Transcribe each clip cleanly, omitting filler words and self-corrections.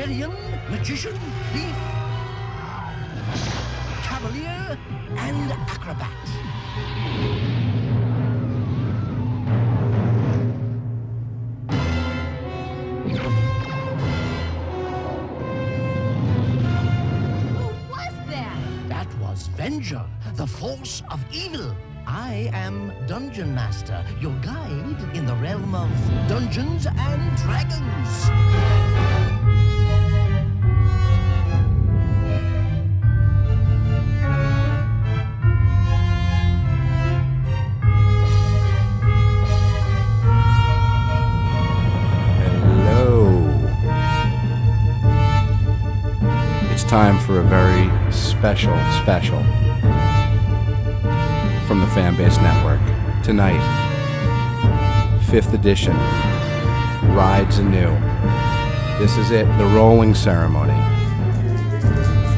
barbarian, magician, thief, cavalier, and acrobat. That was Venger, the force of evil. I am Dungeon Master, your guide in the realm of Dungeons and Dragons. Time for a very special from the Fanbased Network. Tonight, 5th edition, rides anew. This is it, the rolling ceremony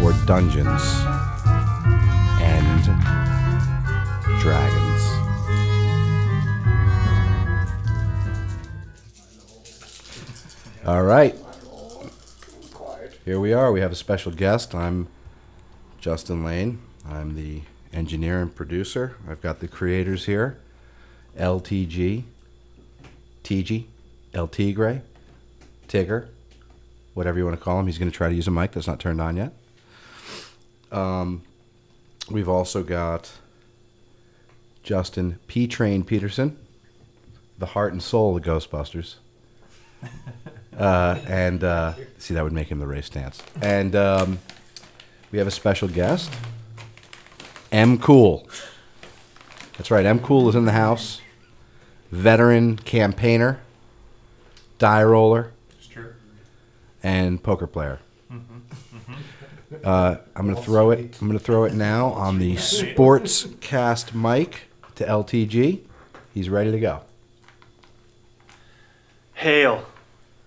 for Dungeons and Dragons. All right. Here we are. We have a special guest. I'm Justin Lane. I'm the engineer and producer. I've got the creators here. LTG, TG, El Tigre, Tigger, whatever you want to call him. He's going to try to use a mic that's not turned on yet. We've also got Justin P-Train Peterson, the heart and soul of Ghostbusters. See, that would make him the race stance. And we have a special guest, M. Cool. That's right, M. Cool is in the house. Veteran campaigner, die roller, and poker player. I'm going to throw it. I'm going to throw it now on the Sportscast mic to LTG. He's ready to go. Hail,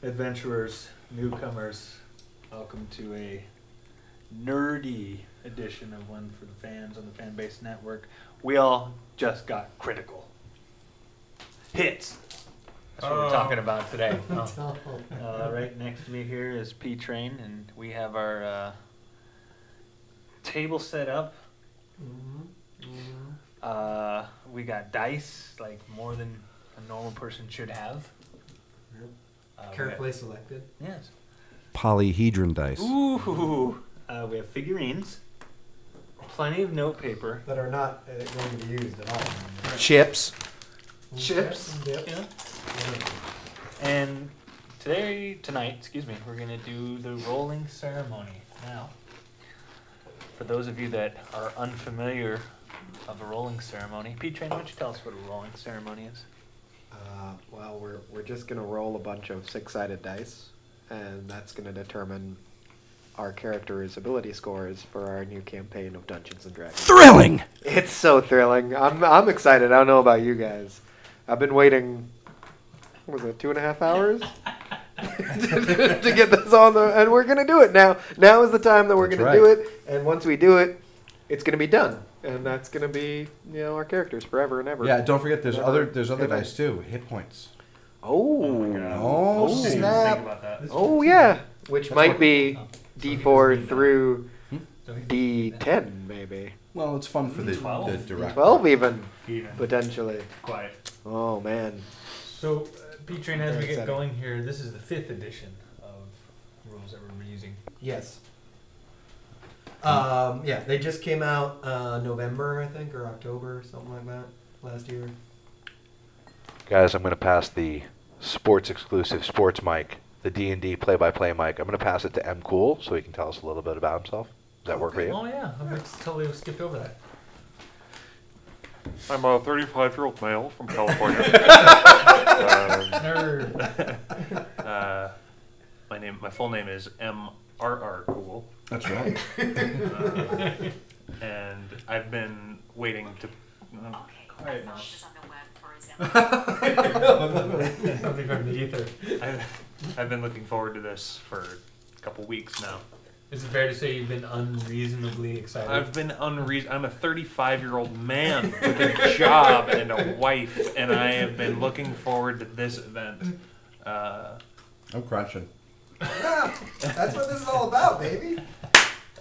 adventurers, newcomers. Welcome to a nerdy edition of One for the Fans on the Fanbased Network. We all just got critical hits. That's what we're talking about today. Right next to me here is P-Train, and we have our table set up. We got dice, like more than a normal person should have. Carefully selected. Yes. Polyhedron dice. Ooh. We have figurines. Plenty of note paper. That are not going to be used at all. Chips. Chips. Yep. Yeah. And tonight, we're going to do the rolling ceremony. Now, for those of you that are unfamiliar of a rolling ceremony, P-Train, why don't you tell us what a rolling ceremony is? Well, we're just going to roll a bunch of 6-sided dice, and that's going to determine our character's ability scores for our new campaign of Dungeons and Dragons. Thrilling! It's so thrilling. I'm excited. I don't know about you guys. I've been waiting, what was it, 2.5 hours? to get this on and we're going to do it now. Now is the time that we're going to do it, and once we do it, it's going to be done. And that's going to be, our characters forever and ever. Yeah, don't forget there's other dice too. Hit points. Oh snap! Oh yeah, which might be D4 through D10 maybe. Well, it's fun for the director. 12 even potentially. Quiet. Oh man. So, P-Train, as we get going here, this is the 5th edition of rules that we're using. Yes. They just came out November, I think, or October, something like that, last year. Guys, I'm going to pass the sports-exclusive sports mic, the D&D play-by-play mic. I'm going to pass it to M. Cool so he can tell us a little bit about himself. Does that work for you? Oh, yeah. I totally skipped over that. I'm a 35-year-old male from California. Nerd. My full name is M.R.R. Cool. That's right. And I've been waiting to... quiet now. Something from the ether. I've been looking forward to this for a couple weeks now. Is it fair to say you've been unreasonably excited? I've been I'm a 35-year-old man with a job and a wife, and I have been looking forward to this event. I'm crunching. Yeah, that's what this is all about, baby.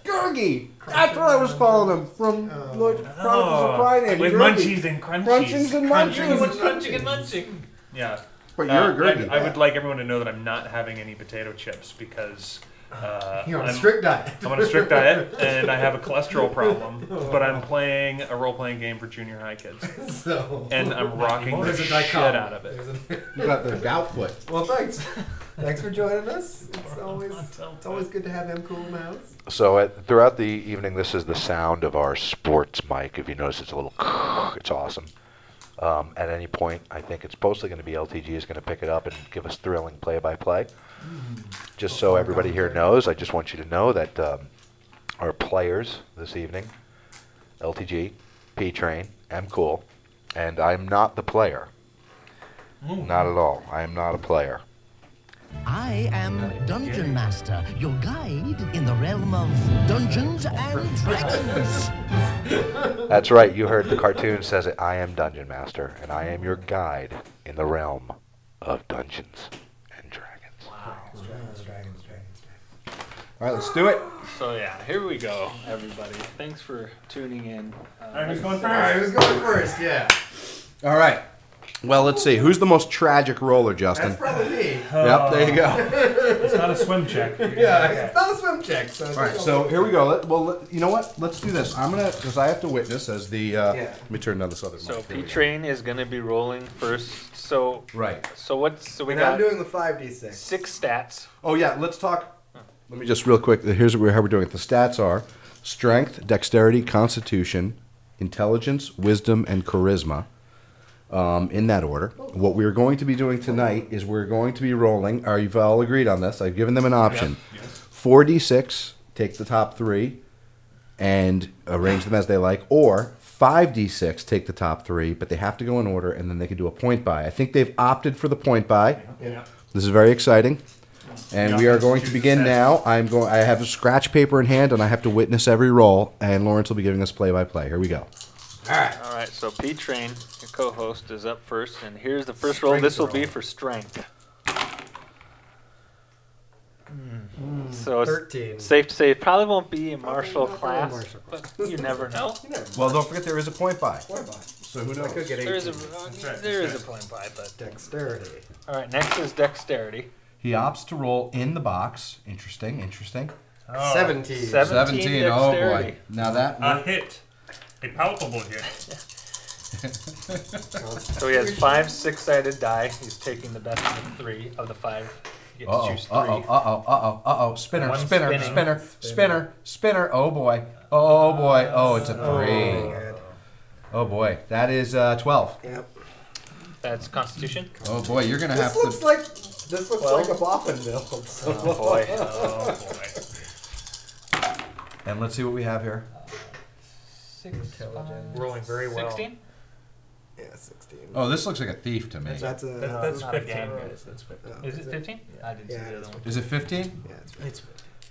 Gurgi! That's what I was calling him from Chronicles of Pride. With Gurgi. munchies and crunchies. Crunchings and munchies. Crunching and munching. Yeah. But you're a Gurgi. I would like everyone to know that I'm not having any potato chips because You're on a strict diet. I'm on a strict diet and I have a cholesterol problem. But I'm playing a role-playing game for junior high kids, So, and I'm rocking the there's a shit dichotomy. out of it. You got the gout foot. Well, thanks. Thanks for joining us. It's always good to have him cool in the house. So throughout the evening, this is the sound of our sports mic. If you notice, it's a little, it's awesome. At any point, I think it's mostly going to be LTG is going to pick it up and give us thrilling play-by-play. Just so everybody here knows, I just want you to know that our players this evening, LTG, P-Train, I'm cool, and I'm not the player. Not at all. I am not a player. I am Dungeon Master, your guide in the realm of Dungeons and Dragons. That's right. You heard the cartoon says it. I am Dungeon Master, and I am your guide in the realm of Dungeons and Dragons. Dragons. All right, let's do it. So yeah, here we go, everybody. Thanks for tuning in. Who's going All right, who's going first? Yeah. All right. Well, let's see. Who's the most tragic roller, Justin? That's probably me. Yep, there you go. It's not a swim check. Yeah, it's not a swim check. So All right, so here we go. You know what? Let's do this. I'm gonna, because I have to witness as the. Let me turn down this other. So mic. Here we go. P-Train is going to be rolling first. So Right. So we and got I'm doing the 5d6. 6 stats. Oh yeah, let's talk. Let me just real quick. Here's how we're doing it. The stats are strength, dexterity, constitution, intelligence, wisdom, and charisma. In that order. What we're going to be doing tonight is we're going to be rolling. You've all agreed on this. I've given them an option. Yes. 4d6, take the top 3, and arrange them as they like, or 5d6, take the top 3, but they have to go in order, and then they can do a point buy. I think they've opted for the point buy. Yeah. This is very exciting. And we are going to Choose begin the now. I have a scratch paper in hand, and I have to witness every roll, and Lawrence will be giving us play-by-play. Here we go. All right. So P-Train, your co-host, is up first, and here's the first roll. This will be for strength. So it's 13. safe to say it probably won't be a martial not class, martial but you never know. Well, don't forget there is a point buy. Point buy. So who I knows? could get 18. There is a point by, but Dexterity. all right. Next is dexterity. He opts to roll in the box. Interesting. 17. 17 Oh boy. dexterity. Now that. A hit. A palpable hit. So he has 5 6-sided die. He's taking the best of the 3 of the 5. You get to choose 3. Spinner, One spinner, spinning. spinner, spinner, spinner. Oh boy. Oh boy. Oh, it's a 3. Good. Oh boy. That is 12. Yep. That's Constitution. Oh boy, you're gonna have This to. looks like a boffin build. So. Oh boy. Oh boy. And let's see what we have here. 6, Intelligence. Rolling very well. 16. Yeah, 16. Oh, this looks like a thief to me. That's a. That's not a 15, game. guys. That's 15. Oh, Is it 15? I didn't Yeah, see the it other is one. Is it 15? Yeah, it's 15.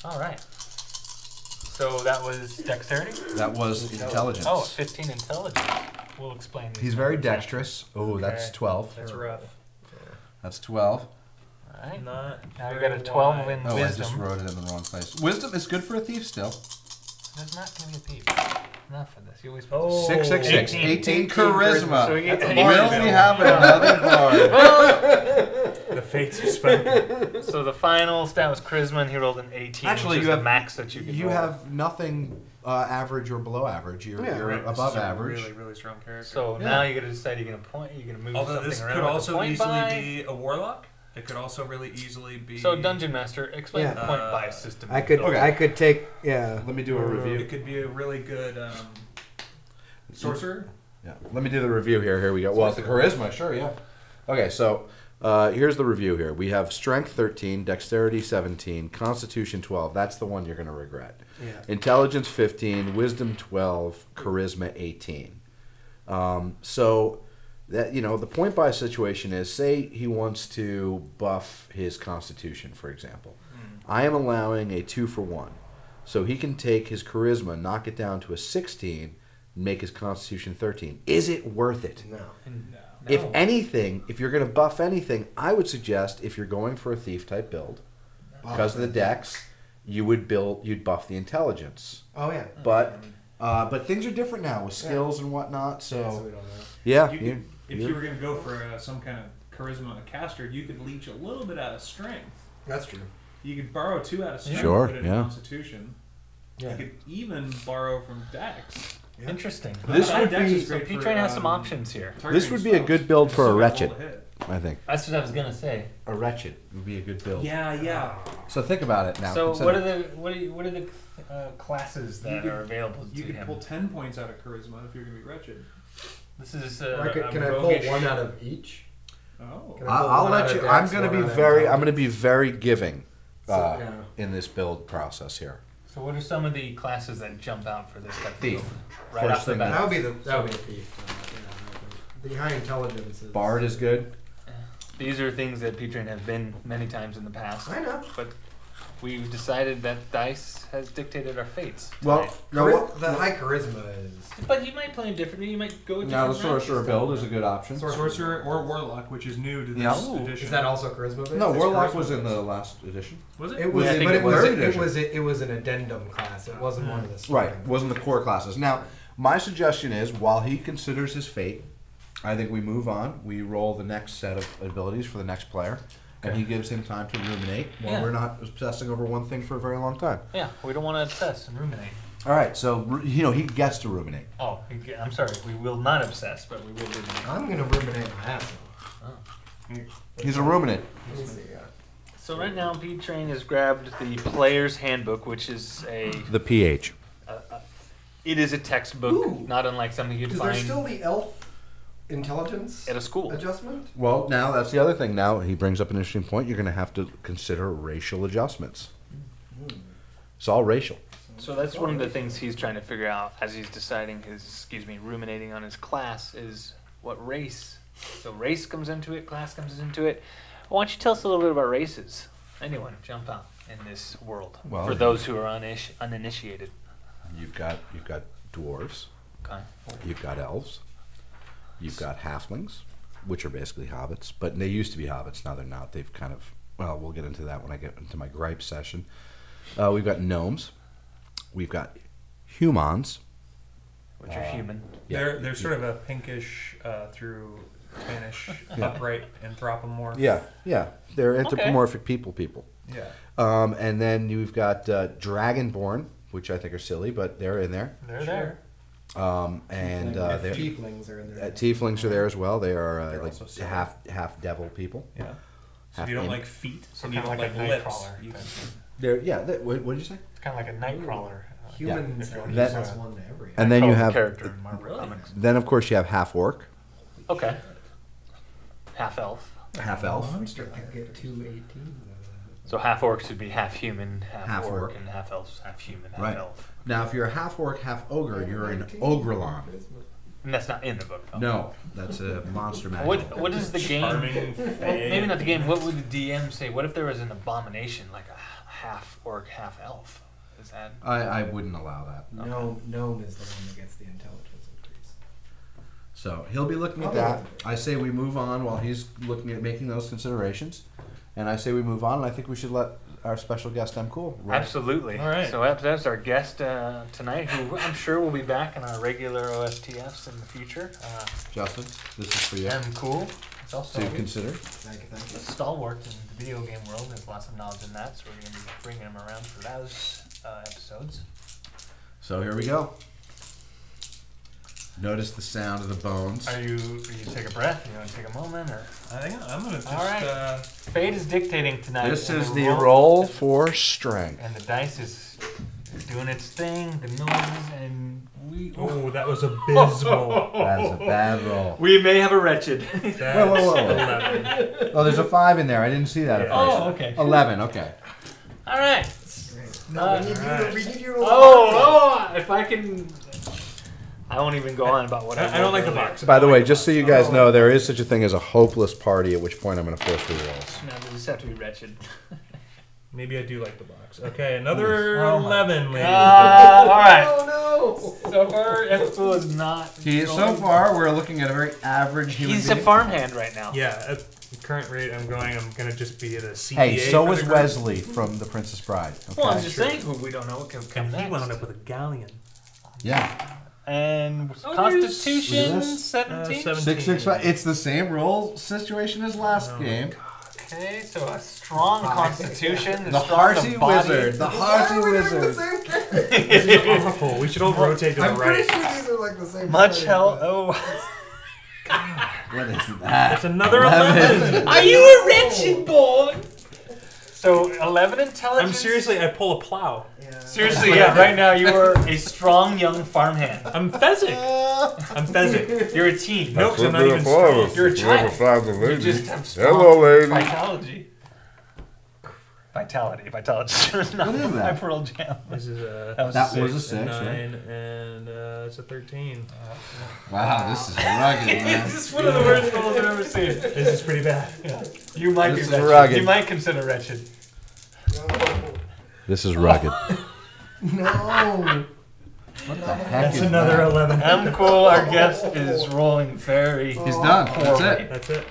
All right. So that was dexterity. That was intelligence. Oh, 15 intelligence. We'll explain. These He's very numbers. dexterous. Oh, that's Okay. 12. That's rough. That's 12. All right. Not Now you very got a 12 wide. in Oh, I just wisdom. wrote it in the wrong place. Wisdom is good for a thief still. There's not going to be a thief. Enough for this. You always. Oh. 666. 18. 18 charisma. So we get Will 18. we have another bard? The fates have spoken. So the final stat was charisma, and he rolled an 18. Actually, which is you have the max that you can You roll. have nothing average or below average. You're Right, above so average. Really, really strong character. So Yeah. now you got to decide you're going to point. You're going to move although something this around. could with the also point easily buy. be a warlock. It could also really easily be. So Dungeon Master, explain Yeah. the point buy system. I could. Okay. I could take. Yeah. Let me do a review. It could be a really good sorcerer. Yeah. Let me do the review here. Here we go. Well, the charisma, sure, yeah. Okay, so here's the review here. We have strength 13, dexterity 17, constitution 12. That's the one you're going to regret. Yeah. Intelligence 15, wisdom 12, charisma 18. So that the point buy situation is, say he wants to buff his constitution, for example. I am allowing a 2-for-1. So he can take his charisma, knock it down to a 16, and make his constitution 13. Is it worth it? No. If anything, if you're going to buff anything, I would suggest, if you're going for a thief type build, because of the dex, you'd buff the intelligence. Oh yeah. But things are different now with skills and whatnot. So we don't know. yeah, If you were going to go for some kind of charisma caster, you could leech a little bit out of strength. That's true. You could borrow 2 out of strength. Sure, Put it in yeah. Constitution. Yeah. You could even borrow from Dex. Yeah. Interesting. This would Dex be- is great P-Train for, has some options here. this would be a good build for a wretched. I think That's what I was gonna say. a wretched would be a good build. Yeah. So think about it now. So Consider- what are the classes that are available to You could him? pull 10 points out of charisma if you're going to be wretched. This is Can I pull one out of each? Oh. Can I pull I'll one let out of you. Dex, I'm going one to out be of very. I'm intelligence? going to be very giving Yeah. in this build process here. So what are some of the classes that jump out for this type of Thief. build? Right First off the thing bat. That would be the thief. The high intelligence is. Bard is good. These are things that P-Train has been many times in the past. I know. But we've decided that dice has dictated our fates. Well, tonight. no, The high charisma is. But you might play them differently. You might go with now the different routes. sorcerer build is a good option. Sorcerer or Warlock, which is new to this Yeah. edition. Is that also charisma based? No, It's Warlock charisma was in based. the last edition. Was it? It was, Yeah, I think but it it was was. it was an addendum class. It wasn't one of the Right, starting. wasn't the core classes. Now, my suggestion is, while he considers his fate, I think we move on. We roll the next set of abilities for the next player, and he gives him time to ruminate while Yeah. we're not obsessing over one thing for a very long time. Yeah, we don't want to obsess and ruminate. All right, so he gets to ruminate. Oh, I'm sorry. We will not obsess, but we will ruminate. I'm gonna ruminate my ass off. He's a ruminant. Let me see. So right now, P-Train has grabbed the Player's Handbook, which is The PH. it is a textbook, Ooh. not unlike something you'd Is there find still the elf intelligence at a school. adjustment? Well, now that's the other thing. Now he brings up an interesting point. You're going to have to consider racial adjustments. It's all racial. So that's one of the things he's trying to figure out as he's deciding ruminating on his class is what race. So race comes into it, class comes into it. Why don't you tell us a little bit about races? Anyone jump out in this world Well, for those who are uninitiated. You've got dwarves. Okay. You've got elves. You've got halflings, which are basically hobbits, but they used to be hobbits. Now they're not. They've kind of. Well, we'll get into that when I get into my gripe session. We've got gnomes. We've got humans. Which are human. Yeah. They're sort of a pinkish through Spanish Yeah. upright anthropomorph. Yeah. They're anthropomorphic people. Yeah. And then you've got dragonborn, which I think are silly, but they're in there. They're there. And they're Tieflings are in there. tieflings are there as well. They are They're like also silly. half devil people. Yeah. So Half if you don't demon. like feet, So and you kinda don't like like a lips, Nightcrawler. you can- What did you say? It's kind of like a Nightcrawler. Humans Yeah. are That- plus one to every. And then you have character in Marvel Comics. then of course you have half orc, Okay. Half elf. half elf. monster can get 218s. So half orcs would be half human, half, Half orc, orc. and half elves, half human, half Right. elf. Now, if you're a half orc, half ogre, you're an ogrelon. And that's not in the book. Though. No, that's a monster manual. What is the game? Charming Well, maybe not the game. What would the DM say? What if there was an abomination like a half orc, half elf? Is that? I wouldn't allow that. Gnome is the one that gets the intelligence increase. So he'll be looking at that. I say we move on while he's looking at making those considerations, and I say we move on. And I think we should let our special guest M. Cool. Absolutely. All right. So that's our guest tonight, who I'm sure will be back in our regular OSTFs in the future. Justin, this is for you M. Cool. It's also to consider. Thank you. a stalwart in the video game world. There's lots of knowledge in that, so we're going to be bringing him around for those episodes. So here we go. Notice the sound of the bones. Are you take a breath? You want to take a moment, or I think I'm gonna just. All right. fate is dictating tonight. This and is the the roll for strength. and the dice is doing its thing. The noises, and we. Oh, that was abysmal. That is a bad roll. We may have a wretched. That's Whoa. 11. Oh, there's a 5 in there. I didn't see that at first. Oh, okay. 11. Okay. All right. No, we need you to If I can. I won't even go on about what I don't like the earlier. box. By the way, just so you guys know, there is such a thing as a hopeless party. At which point I'm going to force rerolls. No, they just have to be wretched. Maybe I do like the box. Okay, another Oh my 11, ladies. All right. Oh So far, Expo is not. So far, we're looking at a very average human He's a being. farmhand right now. Yeah, The current rate I'm gonna just be at a CBA. Hey, so for was the group. Wesley from The Princess Bride. Okay? Well, I'm just saying, we don't know what can come And he next. wound up with a galleon. Yeah. And Oh, Constitution there's- 17. 665. It's the same rule situation as last game. Okay, so a strong Constitution. The Harsey Wizard. The Harsey Why are we doing the Wizard. same character? This is awful. We should all rotate to the I'm pretty right. sure these are like the same. Much player, hell. but- Oh. What is that? It's another 11. Are you a wretched boy? So 11 intelligence. I'm seriously, I pull a plow. Yeah. Seriously, yeah. Right now, you are a strong young farmhand. I'm Fezzik. I'm Fezzik. You're a teen. Nope, 'cause I'm not even strong. You're a child. You just have strong Hello, lady. vitality. Vitality. What is that? My Pearl Jam. This is That was a 6, a right? 9, and it's a 13. Wow, this is rugged, man. This is one of the worst rolls I've ever seen. This is pretty bad. You might This be is wretched. rugged. You might consider wretched. This is rugged. No. What the heck That's is another that? 11. I'm cool. Our guest is rolling very. He's done. That's poorly. it. That's it.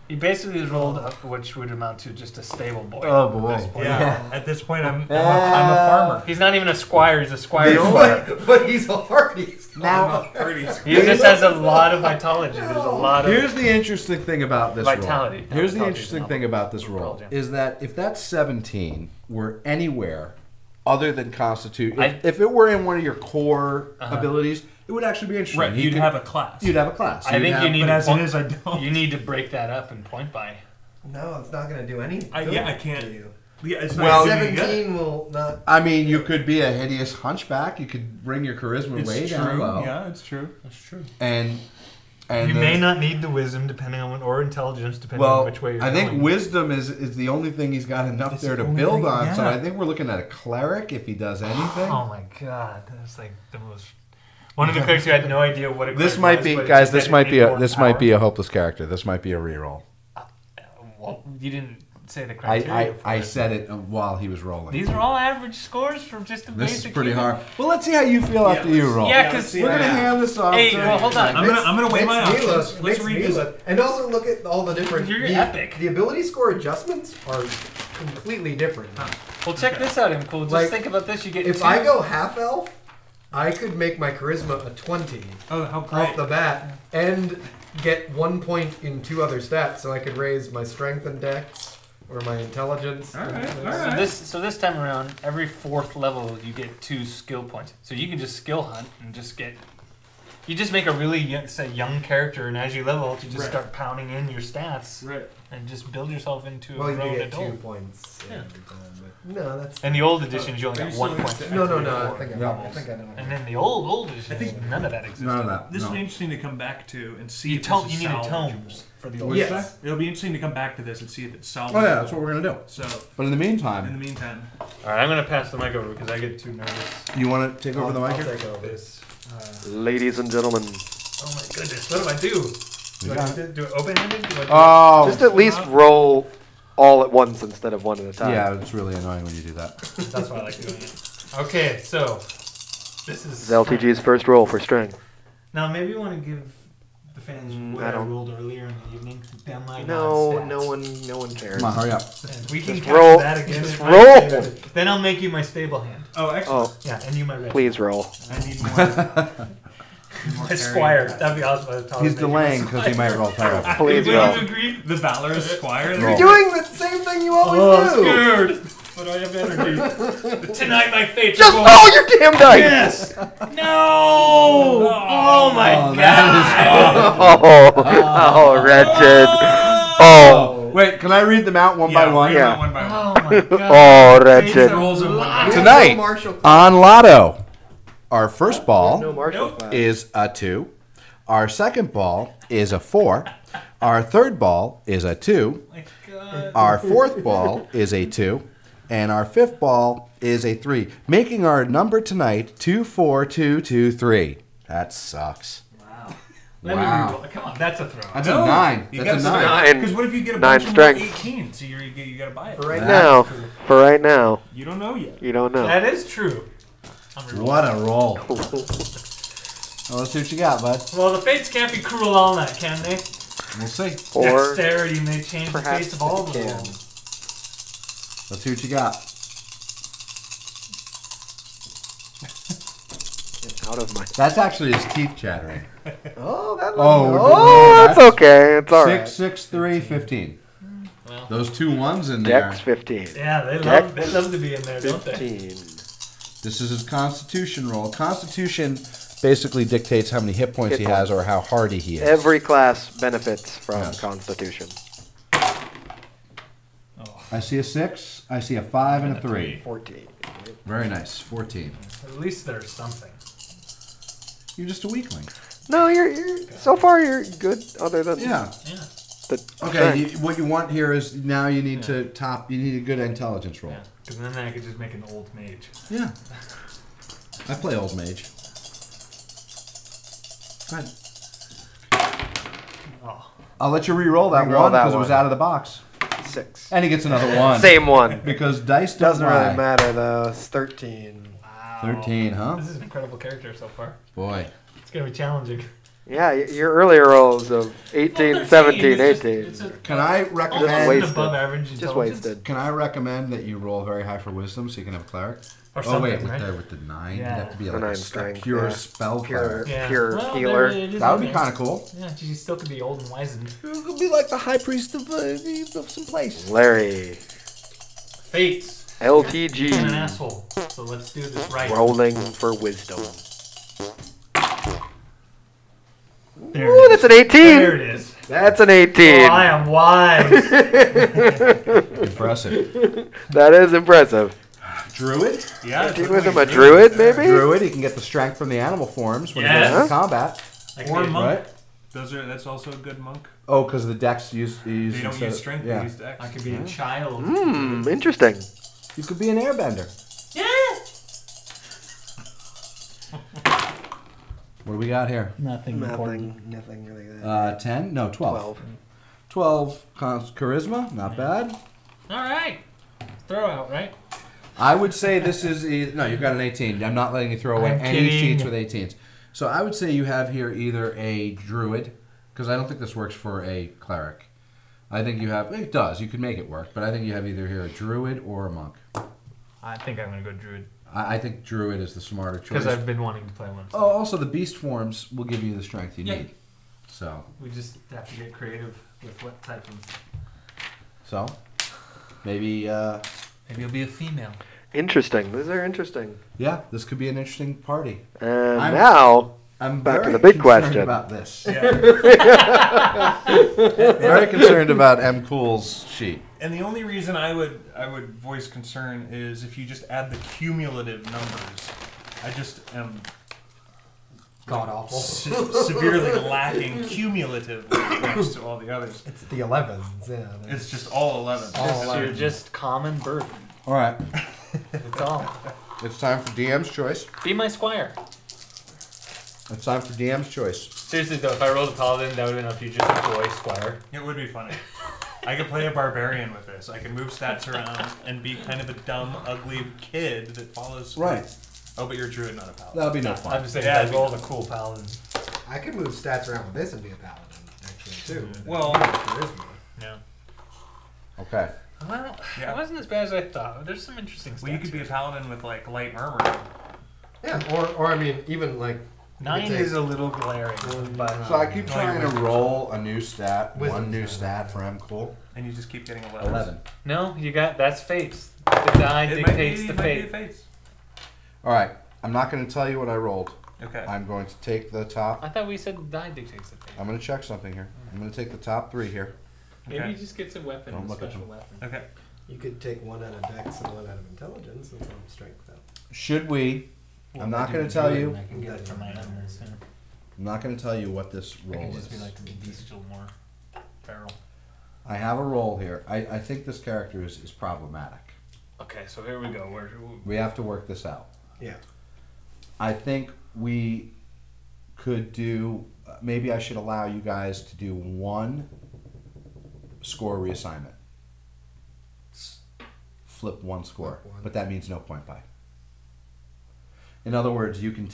He basically has rolled up, which would amount to just a stable boy. Oh, boy. Yeah. At this point, I'm a farmer. He's not even a squire. He's a squire. boy. But he's a Hardy. Now, He just has a lot of vitality. There's a lot of here's the interesting thing about this Vitality. roll. Here's the Vitality interesting is thing about this Pearl roll Jam. is that if that 17 were anywhere other than Constitution, I- if it were in one of your core Uh-huh. abilities, it would actually be interesting. Right, you'd could- have a class. You'd have a class. I You'd think have- you need But to as it point- is, I don't. You need to break that up and point by. No, it's not going to do anything. Yeah, I can't. To you. Yeah, it's Well, not doing good. 17 will not. I mean, you could be a hideous hunchback. You could bring your charisma way It's down true. low. Yeah, it's true. That's true. And You may not need the wisdom, depending on or intelligence, depending Well, on which way you're I going. think wisdom is the only thing he's got enough It's there the to only build thing- on. So yeah. I think we're looking at a cleric if he does anything. Oh my god, that's like the most. One of the clerics who had no idea what a This cleric might was, be, but guys. just This that might it be made a more this might power. be a hopeless character. This might be a reroll. Well, you didn't say the criteria. I for I it. said it while he was rolling. These are all average scores from just a This basic. is pretty human. hard. Well, let's see how you feel after you roll. Yeah, because We're gonna hand this off. Hey, to well, hold on. I'm gonna weigh my Makes me options. look- Let's makes me revisit. look- And also look at all the different. You're the, epic. The ability score adjustments are completely different. Well, check this out, Cool. Just Like, think about this. You get If two- I go half elf, I could make my charisma a 20 Oh, how off great. the bat and get 1 point in 2 other stats, so I could raise my strength and dex or my intelligence. All right, and- all So right. this time around, every 4th level you get 2 skill points. So you can just skill hunt and just get. You just make a really young character, and as you level, you just Right. start pounding in your stats Right. and just build yourself into Well, a you do grown get adult. 2 points Yeah. every time, but no, that's In the old editions, you only got 1 point. no. every I 4 think I levels. think I know. And then the old editions, I think none of that existed. None of that. This no. will be interesting to come back to and see You, if tome, this you is needed salvageable. tomes for the old. What's Yes. that? It'll be interesting to come back to this and see if it's salvageable. Oh yeah, that's what we're gonna do. So, But in the in the meantime, meantime, All right, I'm gonna pass the mic over because I get too nervous. you want to take over the mic I'll here? take over. This. Ladies and gentlemen, Oh my goodness, what do I do? Do it open-handed? Do I do Oh, just at least roll all at once instead of one at a time. yeah, it's really annoying when you do that. That's why I like doing it. Okay, so this is This is LTG's first roll for strength. Now maybe you want to give the fans what I I, don't- rolled earlier in the evening. Downline No, stats. no one cares. Come on, hurry up. And we can Just count roll. that again. Just if I roll. say that. Then I'll make you my stable hand. oh, excellent. Oh, Yeah, and you my red. please roll. I need more. My squire. That'd be awesome. He's delaying because he might roll terrible. Please Will roll. you agree? The valorous squire. Roll. You're doing the same thing you always Oh, I'm do. scared. But I have energy. Tonight my fates Just are roll your damn dice! Yes! No! Oh my Oh, god! that Oh, wretched. Oh, Wait, can I read them out one by one? Yeah. One by one. Oh my god. oh, Fates wretched. are Rolls in one by one. Tonight, Marshall. on Lotto, our first ball No Marshall Nope. class. is a 2. Our second ball is a 4. Our third ball is a 2. My god. Our fourth ball is a 2. And our fifth ball is a 3. Making our number tonight 24223. That sucks. Wow. Let Wow. me reroll. Come on, that's a throw. That's No, a 9. you That's a gotta 9. Nine. Because what if you get a 9 bunch of strength. 18? So you gotta buy it. For right That- now. Now, for right now, You don't know yet. you don't know. That is true. I'm rerolling. What a roll. Well, let's see what you got, bud. Well, the fates can't be cruel all night, can they? We'll see. Or Dexterity may change the perhaps face of all it the can. walls. Let's see what you got. Get out of my. That's actually his teeth chattering. Oh, that. Oh, That's okay. It's all right. 6, 3, 15. Well, Those 2 1s in there. Dex 15. yeah, they Dex love to be in there, don't they? 15. This is his Constitution roll. Constitution basically dictates how many hit points Hit he has or how hardy he is. Every class benefits from Yes. Constitution. I see a 6, I see a 5, and a 3. 14. Very nice. 14. At least there's something. You're just a weakling. No, you're so far you're good. Other than Yeah. Yeah. the Okay. strength. What you want here is now you need to top. You need a good intelligence roll. Yeah. Because then I could just make an old mage. Yeah. I play old mage. Go ahead. Oh. I'll let you re-roll that Re-roll one that because it was one. out of the box, 6. and he gets another one. Same one. Because dice don't Doesn't lie. really matter though. It's 13. Wow. 13, huh? This is an incredible character so far. Boy. It's going to be challenging. Yeah, your earlier rolls of 18, 13, 17, it's 18. Just, it's Can I almost recommend? an wasted. above average Just intelligence. wasted. Can I recommend that you roll very high for wisdom so you can have a cleric? Or Oh wait, something, right? with the 9, Yeah. you'd have to be The like 9 a strength, pure yeah. spell Pure, cleric. Yeah. pure Well, healer. there it is That would in be there. kind of cool. Yeah, you still could be old and wizened. You could be like the high priest of some place. Larry. Fates. I'm an LTG. asshole. So let's do this right. Rolling for wisdom. There Ooh, it that's is. an 18. There it is. That's an 18. Oh, I am wise. Impressive. That is impressive. Druid? Yeah. Do you with him a druid, maybe? Druid, he can get the strength from the animal forms when he Yes. goes into combat. Like Or the- monk. Right? That's also a good monk. Oh, because the dex use. They don't use strength, Yeah. they use dex. I could be a child. Hmm, interesting. You could be an airbender. Yeah. What do we got here? Nothing important. Nothing really that. 10? No, 12. 12. 12 charisma, not bad. All right. Throw out, right? I would say this is no. You've got an 18. I'm not letting you throw away I'm any kidding. sheets with 18s. So I would say you have here either a druid, because I don't think this works for a cleric. I think you have. It does. You could make it work, but I think you have either here a druid or a monk. I think I'm going to go druid. I think druid is the smarter choice. Because I've been wanting to play one. Oh, also the beast forms will give you the strength you Yeah. need. So We just have to get creative with what type of... maybe Maybe it'll be a female. Interesting. These are interesting. yeah, this could be an interesting party. And I'm- now, I'm Back to very the big concerned question. about this. Yeah. Very concerned about M. Cool's sheet. And the only reason I would voice concern is if you just add the cumulative numbers. I just am God awful. severely lacking cumulatively next to all the others. It's the 11s. Yeah. It's just all 11. So you're just common bird. All right, That's all. it's time for DM's choice. Be my squire. It's time for DM's choice. Seriously though, if I rolled a paladin, that would have been a future boy squire. It would be funny. I could play a barbarian with this. I can move stats around and be kind of a dumb, ugly kid that follows. Right. Oh, but you're a druid, not a paladin. That'll be no I'm fun. just saying, Yeah, I rolled a cool paladin. I could move stats around with this and be a paladin, actually, too. Well- Charisma. Yeah. Okay. Well, Yeah. it wasn't as bad as I thought. There's some interesting stuff. Well, you could be a paladin with like light armor. Yeah, or I mean, even like 9 you could is take- a little glaring, but So I keep No, trying you're to right. roll a new stat, Wisdom one new stat. stat for M. Cool. And you just keep getting 11. 11. no, you got that's fates. The die It dictates might the be, fate. Might be fates. All right. I'm not going to tell you what I rolled. Okay. I'm going to take the top. I thought we said the die dictates the fate. I'm going to check something here. I'm going to take the top 3 here. Maybe Okay. he just gets a weapon, Don't a look at special them. weapon. Okay. you could take one out of Dex and one out of Intelligence and some Strength though. Should we? Well, I'm not I going do to tell druid you. and I can get it from my animals. Yeah. I'm not going to tell you what this I roll can just is. be like the bestial more feral. I have a roll here. I think this character is problematic. Okay, so here we go. We have to work this out. Yeah. I think we could do. Maybe I should allow you guys to do one score reassignment. Flip one score, Flip one. but that means no point buy. In other words, you can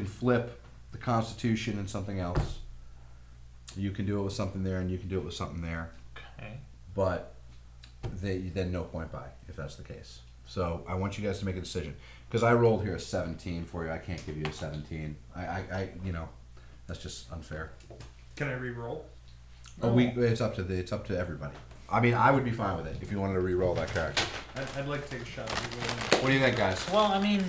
flip the Constitution and something else, You can do it with something there, and you can do it with something there. Okay. But then no point buy if that's the case. So I want you guys to make a decision because I rolled here a 17 for you. I can't give you a 17. I that's just unfair. Can I re-roll? Oh, it's up to everybody. I mean, I would be fine with it if you wanted to re-roll that character. I'd like to take a shot at re-rolling. What do you think, guys? Well, I mean,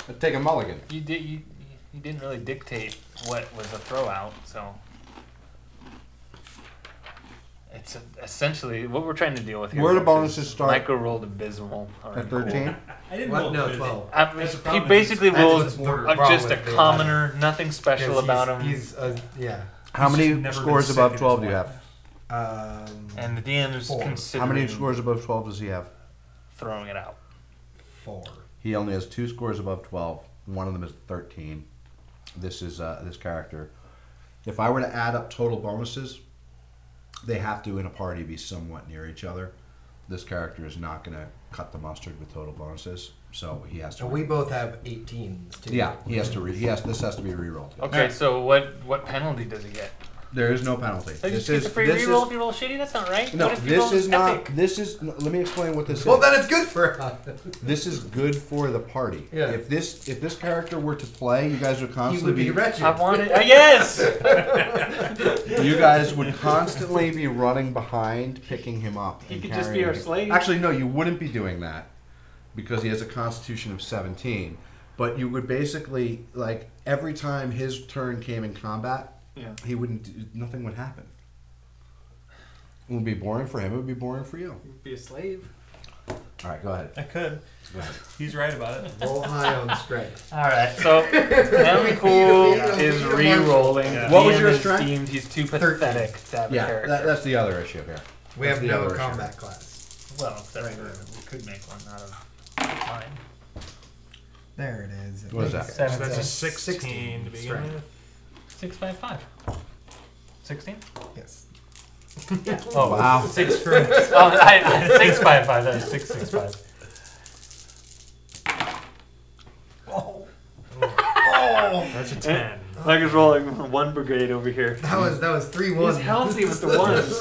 Let's take a mulligan. you didn't really dictate what was a throw out, so it's essentially what we're trying to deal with here. Where do folks, bonuses is start? Michael rolled abysmal. or At 13? I didn't What? roll No, busy. 12. That's the He problem, basically That's rolled what's more just a wrong with commoner, nothing special Because about him. He's yeah. How He's many just never scores been above sick in 12 do his you life. have? And the DM's 4. considering How many scores above 12 does he have? throwing it out. 4. He only has 2 scores above 12. One of them is 13. This is this character. If I were to add up total bonuses, they have to in a party be somewhat near each other. This character is not going to cut the mustard with total bonuses, so he has to. And we both have 18s too. Yeah, he has to. This has to be re-rolled. Okay, so what penalty does he get? There is no penalty. So you This just get is the free this reroll is if you roll shitty? That's not right. no. What if you This roll is not. epic? This is. Let me explain what this Well, is. then it's good for us. This is good for the party. Yeah. If this character were to play, you guys would He constantly would be wretched. I wanted. Yes. You guys would constantly be running behind, picking him up. He and could just carrying be our him. slave. Actually, no, you wouldn't be doing that because he has a constitution of 17. But you would basically, like, every time his turn came in combat, he wouldn't. Nothing would happen. It would be boring for him. It would be boring for you. Be a slave. All right, go ahead. I could. Go ahead. He's right about it. Roll high on strength. All right, so Cool is re-rolling. Yeah. What was DM your is strength? deemed he's too pathetic to have a Yeah, character. that's the other issue here. We That's have the no other issue. combat class. Well, except for we could make one out of mine. There it is. What is that? So that's a That's 16 to begin strength. with. 655. 16? Yes. Oh Wow. 6 for 655. That was 665. That's a 10. Like is rolling one brigade over here. That was 3-1. He's healthy with the ones.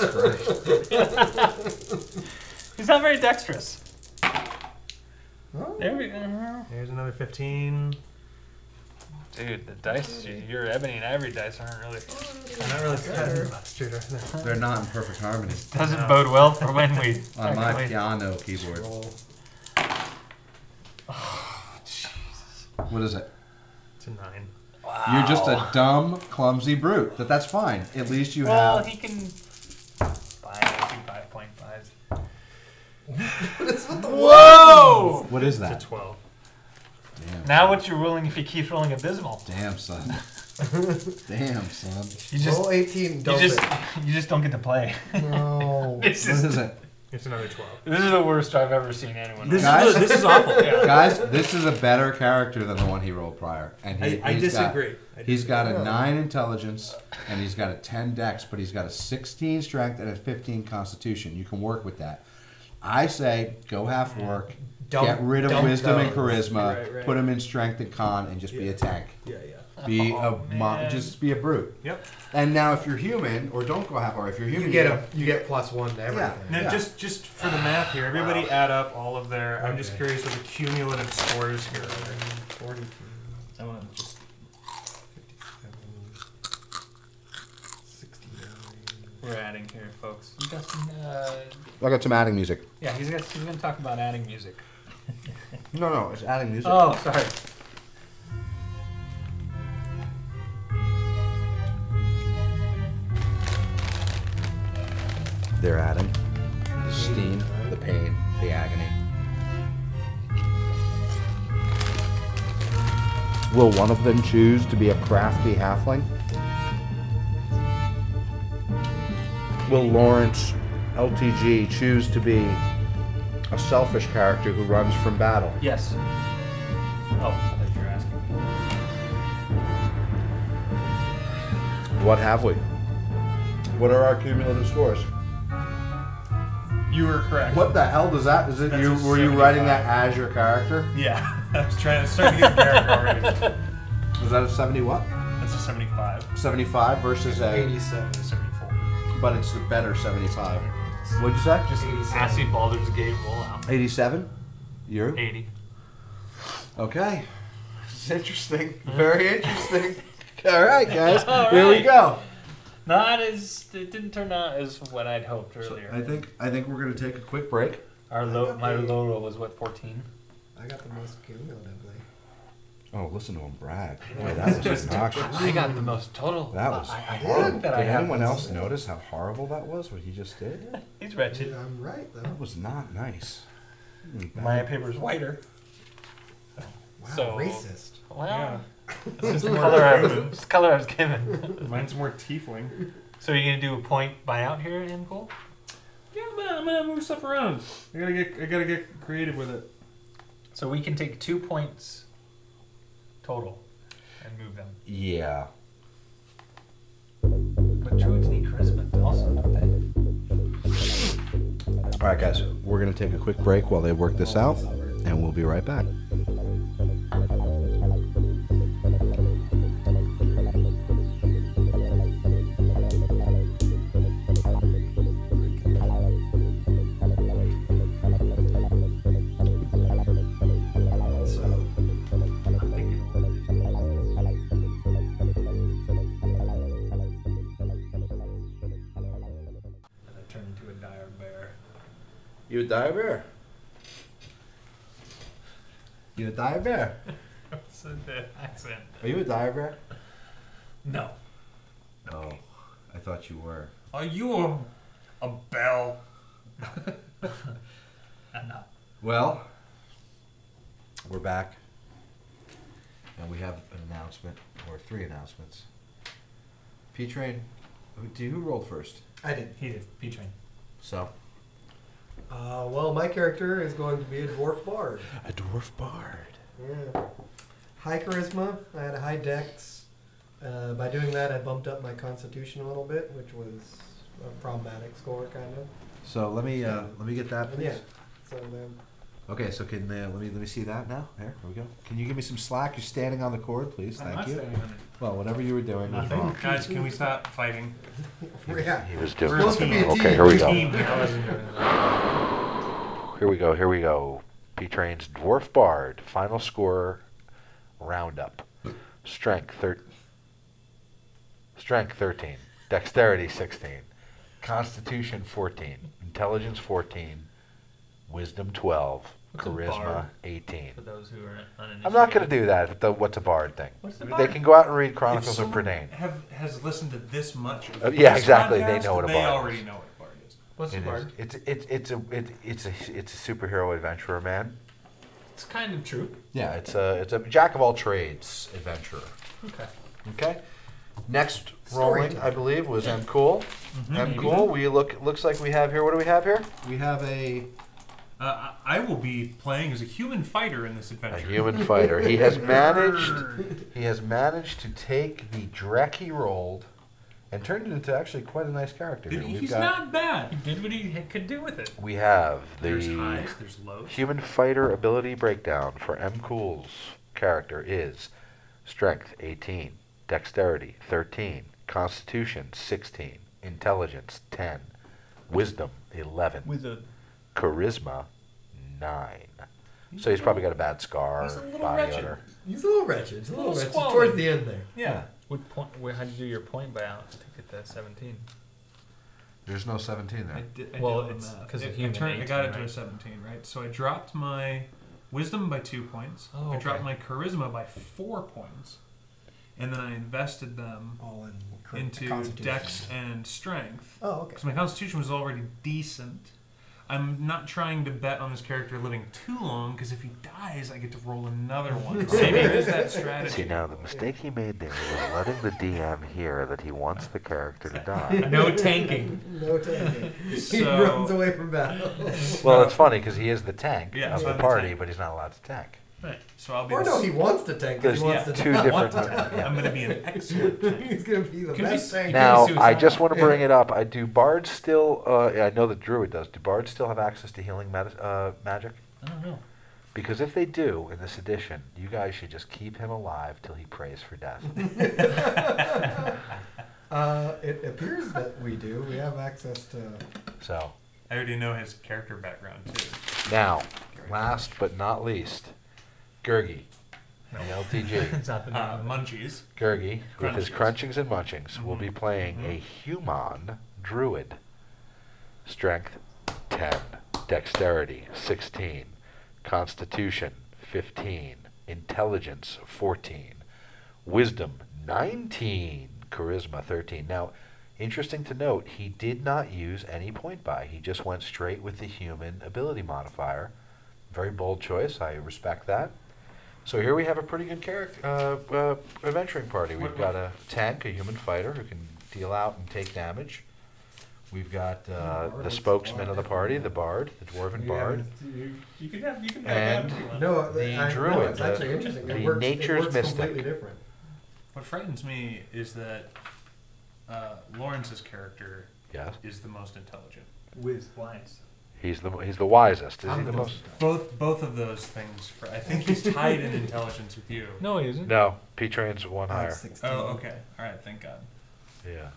He's not very dexterous. Oh. There we go. Here's another 15. Dude, the dice, your ebony and ivory dice aren't really. I'm not really cutting mustard right now. They're not in perfect harmony Doesn't bode well for when we. on my actually- piano keyboard. What is it? It's a 9. You're just a dumb, clumsy brute. But that's fine. At least you Well, have. he can buy 5.5s. Whoa! What is It's a that? 12. Damn. Now what you're rolling if he keeps rolling abysmal? Damn, son. Damn, son. You just Roll 18. you Don't just don't get to play. No. This What is is it? It's another 12. this is the worst I've ever seen anyone. This, roll. Guys? this is awful. Yeah. Guys, this is a better character than the one he rolled prior. And I he's got- disagree. He's got a 9 intelligence, and he's got a 10 dex, but he's got a 16 strength and a 15 constitution. You can work with that. I say go half work, get rid of wisdom and charisma, Right. put him in strength and con, and just be a tank. Yeah. Be man. just be a brute. Yep. And now, if you're human, or don't go half hour, if you're human, You get +1 to everything. Now, Yeah. just for the math here, everybody add up all of their. I'm just curious what the cumulative scores here are. 42. I want to just. 69. We're adding here, folks. You got some. I got some adding music. Yeah, he's gonna talk about adding music. No, it's adding music. Oh, sorry. They're adding the steam, the pain, the agony. Will one of them choose to be a crafty halfling? Will Lawrence LTG choose to be a selfish character who runs from battle? Yes. Oh, I thought you were asking. What have we? What are our cumulative scores? You were correct. What the hell does that? Is it That's you? a Were you writing 75. that as your character? Yeah, I was starting to get the character already. Was that a 70 what? That's a 75. 75 versus a 87. 75. but it's the better 75. What'd you say? Just assy Baldur's Gate rollout. 87? You? 80. Okay. This is interesting. Very interesting. All right, guys. Here we go. It didn't turn out as what I'd hoped earlier. So I think we're going to take a quick break. My low roll was what, 14? I got the most cumulatively. Oh, listen to him brag. Boy, that was obnoxious. I got the most total. That was horrible. Did anyone else notice how horrible that was, what he just did? He's wretched. I'm right, though. That was not nice. My paper's whiter. Wow, So- racist. Well, it's just the color I was given. Mine's more tiefling. So you're gonna do a point buyout here in Cole? Yeah, I'm gonna move stuff around. I gotta get creative with it. So we can take 2 points total and move them. Yeah. But druids need charisma also, don't they? All right, guys. We're going to take a quick break while they work this out, and we'll be right back. You a dire bear? You a dire bear? What's the accent? Are you a dire bear? No. Oh, I thought you were. Are you a bell? I'm not. Well, we're back, and we have an announcement, or 3 announcements. P-Train, who rolled first? I did. He did. P-Train. So? Well, my character is going to be a dwarf bard. A dwarf bard. Yeah. High charisma. I had a high dex. By doing that, I bumped up my constitution a little bit, which was a problematic score, kind of. So let me get that, please. Yeah. So then. Okay, so can let me see that now. Here we go. Can you give me some slack? You're standing on the cord, please. Thank you. Well, whatever you were doing was wrong. Guys, can we stop fighting? Yeah. He was doing Supposed to be a Okay, team. here we go. Team. Here we go. P-Train's Dwarf Bard. Final score roundup. Strength 13. Dexterity 16. Constitution 14. Intelligence 14. Wisdom 12. What's a Charisma bard? 18. For those who are uninitiated. I'm not going to do that. What's a bard thing? What's the They bard? can go out and read If Chronicles of someone Prydain. has listened to this much of Yeah, this exactly. They podcast, know what a they bard is. already know what a bard is. What's the It bard? is. It's a superhero adventurer, man. It's kind of true. Yeah, it's a jack of all trades adventurer. Okay. Okay. Next rolling, I believe, was M Cool. M Cool. Looks like we have here. What do we have here? We have a I will be playing as a human fighter in this A adventure. human fighter. He has managed to take the Drek he rolled and turned it into actually quite a nice character. Here. He's not bad. He did what he could do with it. We have There's the highs, there's lows. human fighter ability breakdown for M Cool's character is Strength 18, Dexterity 13, Constitution 16, Intelligence 10, Wisdom 11, With a Charisma 9. So he's probably got a bad scar, He's a little body wretched. odor. He's a little wretched. He's a little wretched squally. towards the end there. Yeah. what point? How'd you do your point buyout to get that 17? There's no 17 there. I did Well, the it's math. 'cause of I human I got 18, it to a right? 17, right? So I dropped my wisdom by 2 points. Oh, I dropped okay. my charisma by 4 points. And then I invested them All in into constitution. dex and strength. Oh, okay. Because my constitution was already decent. I'm not trying to bet on this character living too long, because if he dies, I get to roll another one. So maybe there is that strategy. See, now the mistake he made there was letting the DM hear that he wants the character to die. No tanking. No tanking. He So- runs away from battle. Well, it's funny because he is the tank Yeah, of so the I'm the party, tank. but he's not allowed to tank. Right. So I'll be. Or the no, s- he wants to tank. 'Cause There's he wants to two die. different. I'm going to be an excellent tank. He's gonna be the Could best be- tank. Now, I suicidal. just want to bring it up. Do bards still? I know the druid does. Do bards still have access to healing magic? I don't know. Because if they do in this edition, you guys should just keep him alive till he prays for death. It appears that we do. We have access to. So I already know his character background too. now, last but not least, Gurgi, the LTG. It's not the name of it. Munchies. Gurgi, with his Crunchies. crunchings and munchings, will be playing a human druid. Strength 10, dexterity 16, constitution 15, intelligence 14, wisdom 19, charisma 13. Now, interesting to note, he did not use any point buy. He just went straight with the human ability modifier. Very bold choice. I respect that. So here we have a pretty good character adventuring party. We've got a tank, a human fighter who can deal out and take damage. We've got the spokesman of the party, the bard, the dwarven bard, You can have and that if you want. No, the no, druid, it's actually interesting. the It works, nature's it works mystic. completely different. What frightens me is that Lawrence's character yes, is the most intelligent. With wines. he's the wisest. Is I'm he the the most? Both of those things. I think he's tied in intelligence with you. No, he isn't. No, P-Train's one I'm higher. 16. Oh, okay. All right. Thank God. Yeah,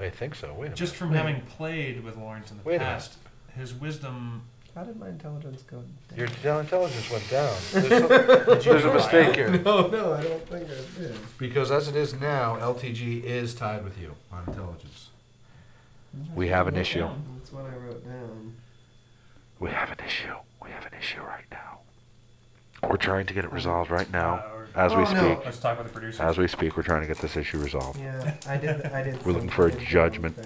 I think so. Wait a minute. Just from having played with Lawrence in the Wait a past, his wisdom. How did my intelligence go down? Your intelligence went down. There's a mistake here. No, I don't think I did. Because as it is now, LTG is tied with you on intelligence. We have an issue. That's what I wrote down. We have an issue. We have an issue right now. We're trying to get it resolved right now as we Oh, no. speak. Let's talk with the producers. As we speak, we're trying to get this issue resolved. Yeah, I did. We're looking for a judgment.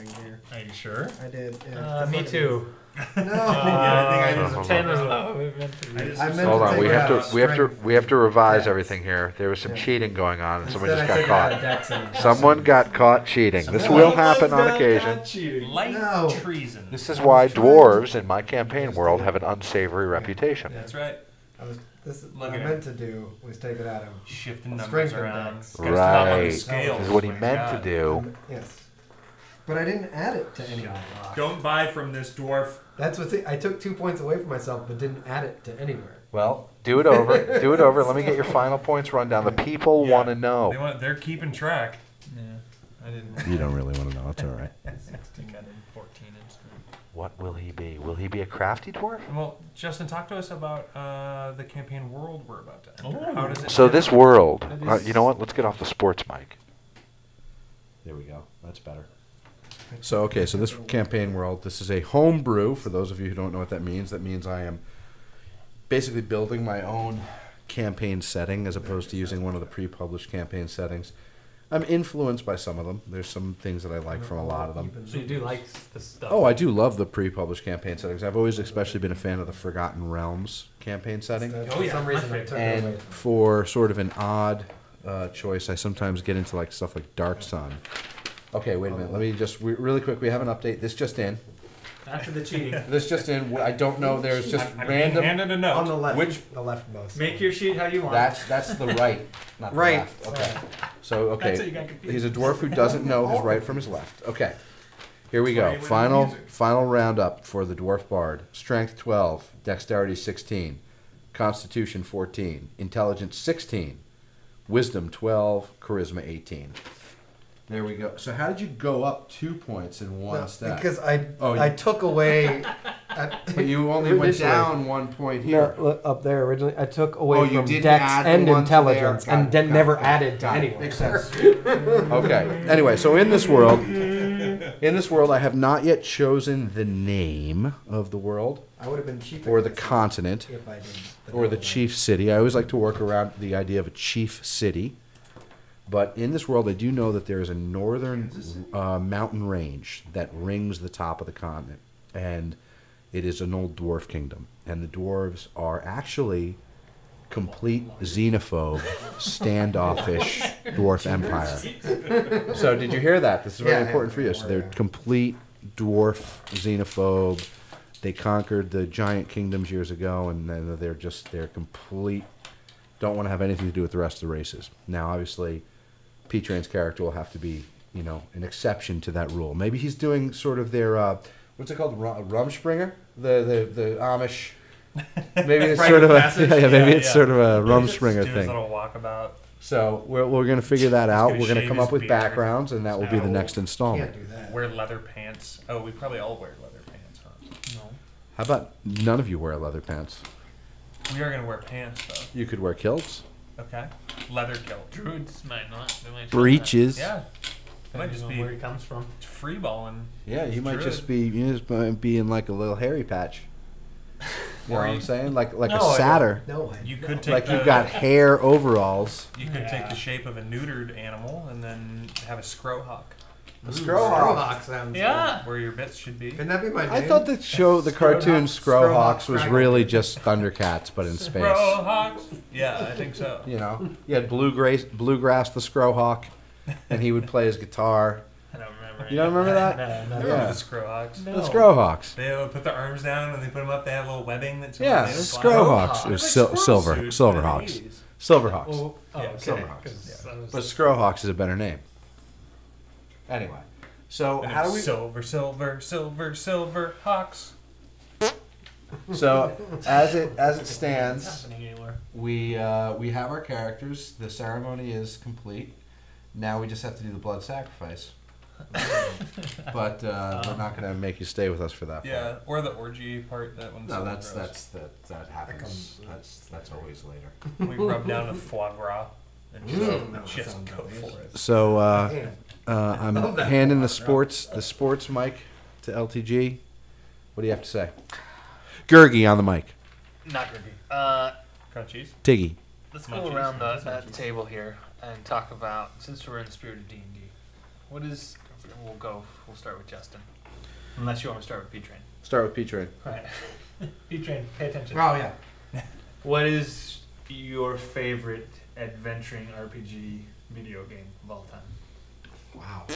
Are you sure? I did. Yeah, Me too. No. Hold on. 10 was low. I meant Hold to on, take we it have out to of we have to revise Dex. everything here. There was some Yeah. cheating going on, and someone Instead, just I got took it out of caught. Dex and- Someone got caught cheating. This No. will happen on occasion. Light No. treason. This is why dwarves in my campaign world have an unsavory reputation. That's right. This is Look what I at meant to do was take it out of. Shifting numbers Strength around. index. Gotta stop on the Right. scales. This is what he My meant God. to do. Yes, but I didn't add it to anyone. Don't buy from this dwarf. That's what I took 2 points away from myself, but didn't add it to anywhere. Well, do it over. Do it over. Let me get your final points rundown. The people Yeah. want to know. They're keeping track. Yeah, I didn't. You don't really want to know. It's all right. 16 got in 14 instead. What will he be? Will he be a crafty dwarf? Well, Justin, talk to us about the campaign world we're about to enter. Oh. How does it So differ? this world, That is- you know what? Let's get off the sports mic. There we go. That's better. So, okay, so this campaign world, this is a home brew. For those of you who don't know what that means I am basically building my own campaign setting as opposed to using one of the pre-published campaign settings. I'm influenced by some of them. There's some things that I like from a lot of them. So you do like the stuff? Oh, I do love the pre-published campaign settings. I've always especially been a fan of the Forgotten Realms campaign setting. For some reason, I took it away. And for sort of an odd choice, I sometimes get into like stuff like Dark Sun. Okay, wait a minute. Let me just really quick. We have an update. This just in. After the cheating. This just in. I don't know. There's just I'm being random. handed a note. On the left. Which- the leftmost. Make your sheet how you want. That's the right, not the Right. left. Okay. So That's how you okay, got confused. he's a dwarf who doesn't know his right from his left. Okay. Here we Play go. with the Final music. final roundup for the dwarf bard. Strength 12, dexterity 16, constitution 14, intelligence 16, wisdom 12, charisma 18. There we go. So how did you go up 2 points in one No, step? because I Oh, I you- took away. But you only went Initially. down 1 point here. No, look, up there originally, I took away Oh, you from didn't Dex add the and one to there. intelligence, Got and it, then got never it, added to got it. anyone. Makes sense. Okay. Anyway, so in this world, I have not yet chosen the name of the world I would have been cheap or the continent if I did. or the chief city. I always like to work around the idea of a chief city. But in this world, I do know that there is a northern mountain range that rings the top of the continent, and it is an old dwarf kingdom. And the dwarves are actually complete xenophobe, standoffish dwarf empire. So did you hear that? This is very Yeah, important for you. So they're complete dwarf xenophobe. They conquered the giant kingdoms years ago, and then they're complete. Don't want to have anything to do with the rest of the races. Now, obviously, P-Train's character will have to be, an exception to that rule. Maybe he's doing sort of their, what's it called, Rumspringer? The Amish. Maybe it's Rite sort of of a, passage? maybe Yeah, it's yeah. sort of a Do Rumspringer his thing. little walkabout. So we're going to figure that out. gonna We're going to shave come his up with beard. backgrounds, and that will be the No. next installment. Can't do that. Wear leather pants. Oh, we probably all wear leather pants, huh? No. How about none of you wear leather pants? We are gonna wear pants though. You could wear kilts, Okay. Leather kilt. Druids might not. They might breeches. Yeah. It might just be where he comes from. free balling. Yeah, you might just be in like a little hairy patch. You know what I'm saying? Like a satyr. No way. You could take Like the, you've got hair overalls. You could take the shape of a neutered animal and then have a scrowhawk, A Scrowhawk sounds Yeah. where your bits should be. good. Couldn't that be my name? I thought the cartoon Scrowhawks was Scrowhawk. really just Thundercats, but in space. Scrowhawks. Yeah, I think so. You know, you had Bluegrass the Scrowhawk, and he would play his guitar. I don't remember. You don't remember that? No, I no. remember Yeah. the Scrowhawks. No. The Scrowhawks. They would put their arms down and they put them up. They had a little webbing that's Yeah, made the of fly. Scrowhawks. It was Like silverhawks. squirrel suits in the 80s. Silverhawks. Oh, Yeah, okay. Silverhawks. 'Cause I was- But Scrowhawks is a better name. Anyway, so And how do it's we? silver hawks? So as it stands, happening anywhere. we have our characters. The ceremony is complete. Now we just have to do the blood sacrifice. But we're not going to make you stay with us for that. Yeah, or the orgy part. That one's No, so that gross. happens. That's always later. We rub down the foie gras and just sounds go amazing. for it. So Damn. I'm love that handing the part, sports mic to LTG. What do you have to say? Gurgi on the mic. Not Gurgi. Got cheese? Tiggy. Let's Munchies. go around Munchies. that table here and talk about, since we're in the spirit of D&D, what is, we'll start with Justin. Unless you want to start with P-Train. Start with P-Train. Right. P-Train, pay attention. Oh yeah. What is your favorite adventuring RPG video game of all time? Wow.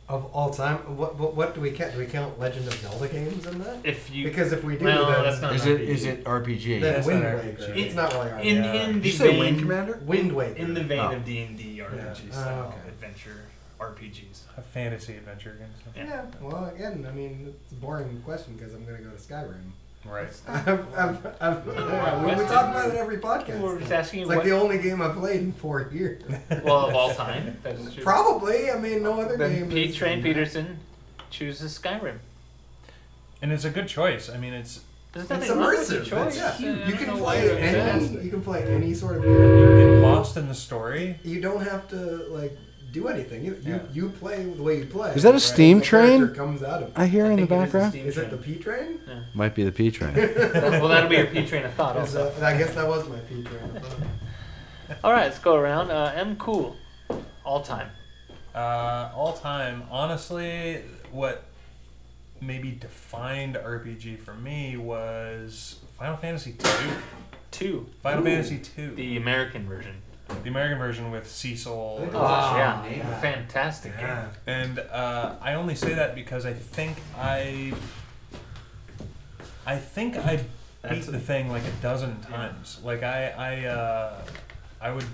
Of all time, what do we count? Do we count Legend of Zelda games in that? If you, Because if we do, well, then that's not Is an it RPG. is it RPG? then That's Wind not Waker. RPG. It's not really RPG. in Did the you say vein, Wing Commander? Wind Waker. in the vein Oh. of D&D RPG Yeah. style Okay. adventure RPGs. A fantasy adventure games. Yeah. Well, again, I mean, it's a boring question because I'm gonna go to Skyrim. Right. we talk about it every podcast. We're just asking you It's like what, the only game I've played in 4 years. well, of all time. That's true. Probably. I mean, no other Then game. P-Train Peterson chooses Skyrim. And it's a good choice. I mean, it's There's It's nothing wrong with the immersive. choice. Yeah. I You don't can know why play you're any. fantastic. You can play any sort of you character. get lost in the story. You don't have to like do anything. You play the way you play. Is that a steam The train? character comes out of. I hear in the think it is a background. steam Is it the train. P train? Might be the P-Train. Well, that'll be your P-Train of thought also. I guess that was my P train. All right, let's go around. M. Cool. All time. All time, honestly, what maybe defined RPG for me was Final Fantasy II. 2. Final Fantasy II. The American version. The American version with Cecil. Oh, Ah, yeah. yeah. Fantastic game. Yeah. And I only say that because I think I beat the thing like a dozen times. Like I would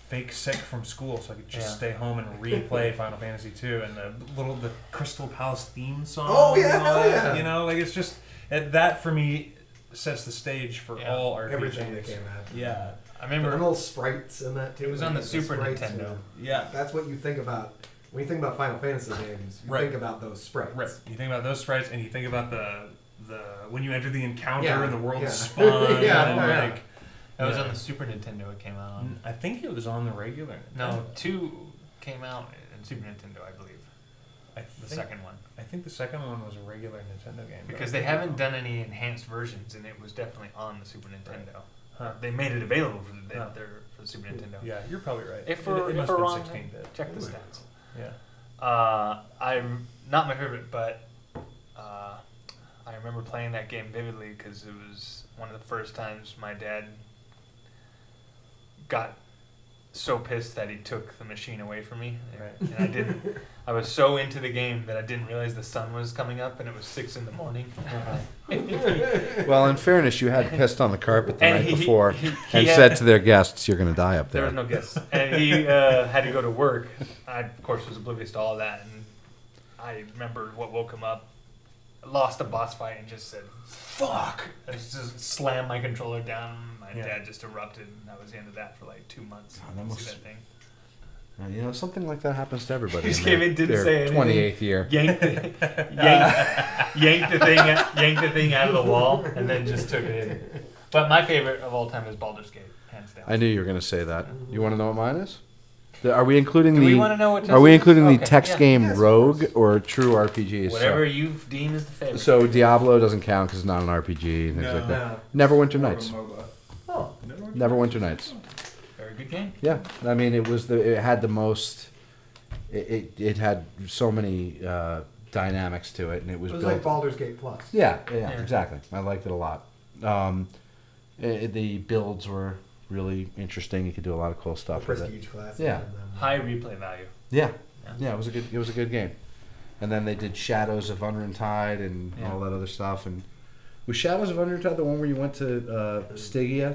fake sick from school so I could just stay home and replay Final Fantasy II and the Crystal Palace theme song. Oh, yeah, and all hell that, yeah. You know, like it's just that for me sets the stage for Yeah. all RPGs. Everything that came out. Yeah, I There were remember little sprites in that too. it was on the Like, Super sprites Nintendo. were- yeah. That's what you think about when you think about Final Fantasy games. You Right. think about those sprites. Right. You think about those sprites, and you think about the when you enter the encounter Yeah, and the world yeah. spun. Yeah, and yeah. like That was yeah. on the Super Nintendo it came out on. I think it was on the regular. No, 2 came out in Super Nintendo, I believe. The second one. I think the second one was a regular Nintendo game. but Because I they could be haven't wrong. done any enhanced versions, and it was definitely on the Super Nintendo. Huh. They made it available for the, Huh. for the Super Nintendo. Yeah, you're probably right. If It- we're, it if must we're have been wrong, 16-bit. check the stats. Yeah. I'm not my favorite, but I remember playing that game vividly because it was one of the first times my dad got so pissed that he took the machine away from me. Right. And I didn't. I was so into the game that I didn't realize the sun was coming up and it was 6 in the morning. Well, in fairness, you had pissed on the carpet the And night he- before he and had- said to their guests, "You're going to die up There there." was no guess. And he had to go to work. I, of course, was oblivious to all that. And I remember what woke him up lost a boss fight and just said, "Fuck!" I just slammed my controller down. My dad just erupted, and that was the end of that for like 2 months. See that thing. You know, something like that happens to everybody. He just came in, didn't say anything. 28th year. Yanked the thing out of the wall, and then just took it in. But my favorite of all time is Baldur's Gate, hands down. I knew you were going to say that. You want to know what mine is? Are we including we want to know what? Are we including the Okay, text yeah. game Yes, of Rogue course. or true RPGs? Whatever you deem as the favorite. So Diablo doesn't count because it's not an RPG and things like that. Neverwinter Nights. Oh, Neverwinter Nights. very good game. Yeah, I mean it had the most. It had so many dynamics to it, and it was It was built. like Baldur's Gate Plus. Yeah, exactly. I liked it a lot. The builds were really interesting. You could do a lot of cool stuff with it. Prestige class. Yeah. High replay value. Yeah, it was a good game. And then they did Shadows of Unrentide and all that other stuff. And was Shadows of Unrentide the one where you went to Stygia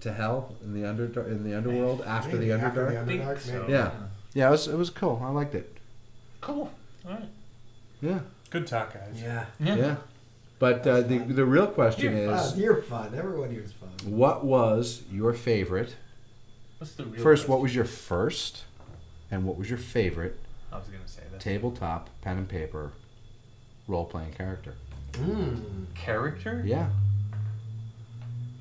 to hell in the underworld after the Underdark? Underdark, maybe. Yeah, it was cool. I liked it. Cool. All right. Yeah. Good talk, guys. Yeah. But the real question is, You're fun. Everyone here's fun. what was your favorite? What's the real First, question? what was your first, and what was your favorite I was gonna say that. tabletop pen and paper role-playing character? Character? Yeah.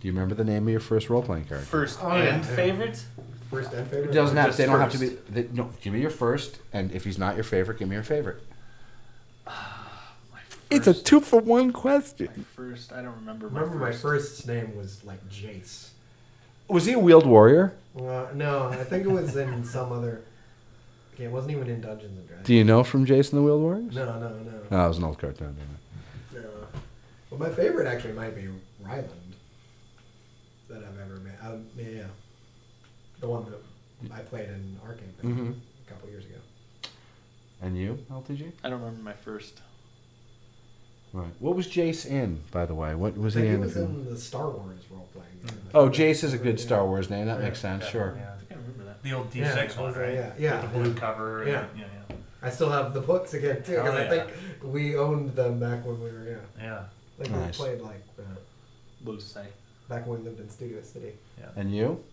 Do you remember the name of your first role-playing character? First Oh, yeah. and favorite? First and favorite? It doesn't have. Just They don't have to first. be. No, give me your first, and if he's not your favorite, give me your favorite. It's a 2-for-1 question. My first, I don't remember. Remember my first name was like Jace. Was he a wheeled warrior? No, I think it was in some other. Okay, it wasn't even in Dungeons and Dragons. Do you know from Jason the Wheeled Warriors? No. Oh, it was an old cartoon. No. Well, my favorite actually might be Ryland that I've ever made. Yeah. The one that I played in Arcane thing a couple years ago. And you, LTG? I don't remember my first. Right. What was Jace in, by the way? What was I he think in? he was in the Star Wars role-playing game. Oh, Jace is a good Star Wars name. That makes sense. Sure. Yeah. I can't remember that. The old Yeah, D6 one, right? yeah. With the blue cover. Yeah. And, yeah. I still have the books again, too, because Oh, I yeah. think we owned them back when we were, Yeah. Like Nice. we played, like, Blue Society. back when we lived in Studio City. And you?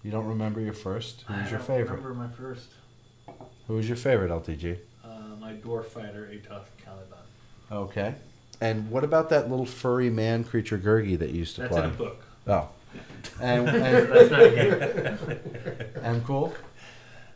You don't remember your first? Who was your I favorite? remember my first. Who was your favorite, LTG? My dwarf fighter, Atoth Caliban. Okay. And what about that little furry man creature Gurgi that you used to That's play? in a book. Oh. And That's not a game. and cool.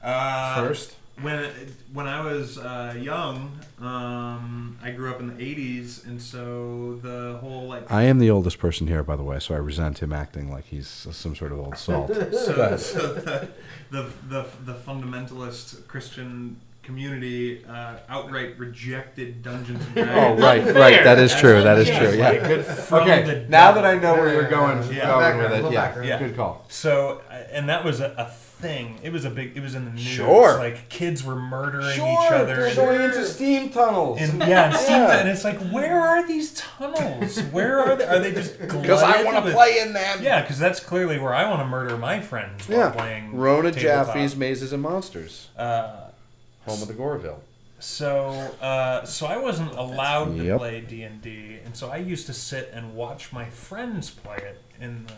First. When I was young, I grew up in the '80s, and so the whole like I am the oldest person here, by the way, so I resent him acting like he's some sort of old salt. so the fundamentalist Christian community outright rejected Dungeons and Oh, Dragons. right. That is true. That is true. Like, Yeah. from Okay. the Now devil. that I know where you're going with Background, it, yeah. background. Good call. So, and that was a thing. It was in the news. Sure. Like kids were murdering each other. They're going into steam tunnels. And Yeah. and it's like, where are these tunnels? Where are they? Are they just Because I glutted want to with- play in them. Yeah, because that's clearly where I want to murder my friends while playing. Rona tabletop. Jaffe's Mazes and Monsters. Home of the Goreville. So I wasn't allowed to Yep. play D&D, and so I used to sit and watch my friends play it in the.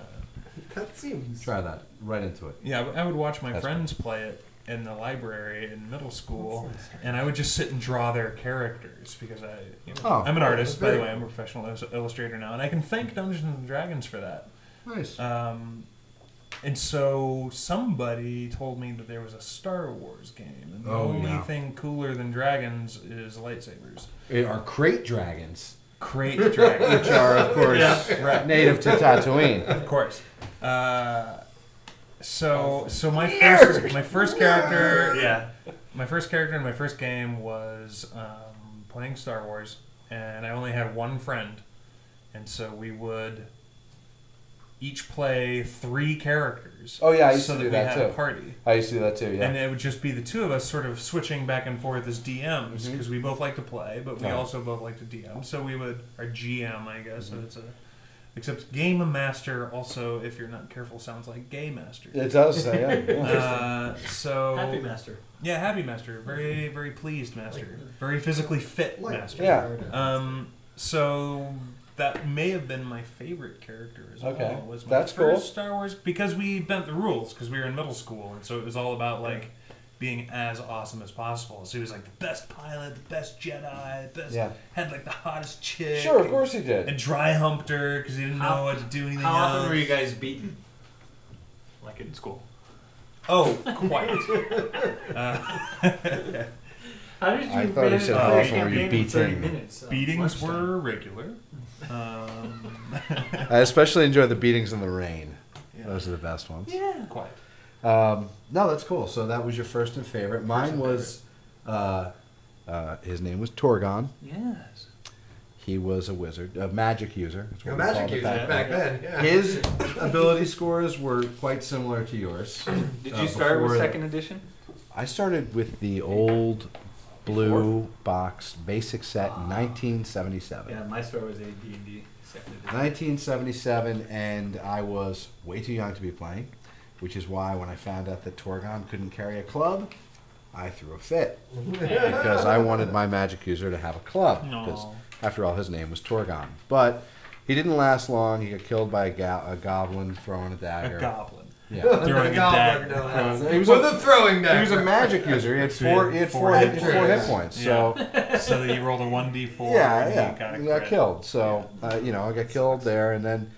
That seems... Try that. Right into it. Yeah, I would watch my That's friends play it in the library in middle school, and I would just sit and draw their characters because I'm an artist, by the way. I'm a professional illustrator now, and I can thank Dungeons and Dragons for that. Nice. And so somebody told me that there was a Star Wars game, and the only thing cooler than dragons is lightsabers. Are crate dragons, Crate dragons. which are, of course, native to Tatooine. Of course. So my first character in my first game was playing Star Wars, and I only had one friend, and so we would each play 3 characters. Oh, yeah, I used so to do that we that, had a too. party. I used to do that too, yeah. And it would just be the two of us sort of switching back and forth as DMs because we both like to play, but we also both like to DM. So we would, our GM, I guess, so it's except Game Master also, if you're not careful, sounds like Gay Master. It does say, yeah. Happy Master. Yeah, Happy Master. Very, very pleased Master. Very physically fit Master. Yeah. So that may have been my favorite character as Okay. well. Was my That's first cool. Star Wars, because we bent the rules because we were in middle school, and so it was all about like being as awesome as possible. So he was like the best pilot, the best Jedi, the best, had like the hottest chick. Sure, of course he did. And dry humped her because he didn't know what to do anything How else. often were you guys beaten? Like in school? Oh, quite. How did you I thought he said how often were you beaten? Beatings were regular. I especially enjoy the beatings in the rain. Those are the best ones. Yeah, quite. No, that's cool. So that was your first and favorite. Mine was, his name was Torgon. Yes. He was a wizard, a magic user. That's what A we magic called it user back then. Yeah. His ability scores were quite similar to yours. Did you start with before- second edition? I started with the old blue box basic set in 1977. Yeah, my start was a D&D second edition. 1977, and I was way too young to be playing, which is why when I found out that Torgon couldn't carry a club, I threw a fit because I wanted my magic user to have a club. Because after all, his name was Torgon. But he didn't last long. He got killed by a goblin throwing a dagger. A goblin. Yeah. Throwing a dagger. He was with a throwing dagger. He was a magic user. He had four hit points. So so that you rolled a 1d4. yeah, he got killed. So I got killed there, and then,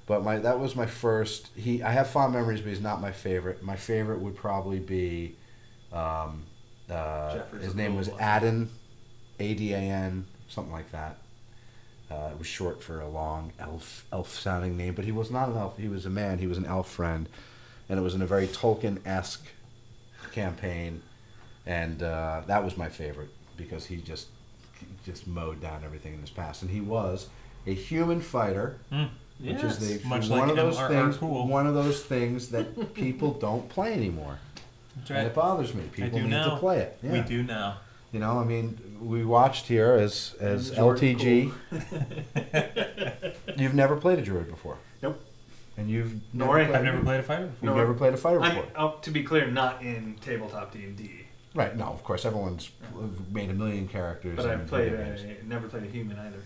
but that was my first. I have fond memories, but he's not my favorite. My favorite would probably be, his name was Adan, Adan, something like that. It was short for a long elf-sounding name, but he was not an elf. He was a man. He was an elf friend, and it was in a very Tolkien-esque campaign, and that was my favorite because he just mowed down everything in his past, and he was a human fighter, which is Much one like of those things. cool. One of those things that people don't play anymore, That's right. and it bothers me. People need to play it. Yeah. We do now. You know, I mean, we watched here as LTG. You've never played a druid before. Nope. And you've I've never played a fighter before. You've never played a fighter before. To be clear, not in tabletop D&D. Right. No, of course, everyone's made a million characters. But I've video never played a human either.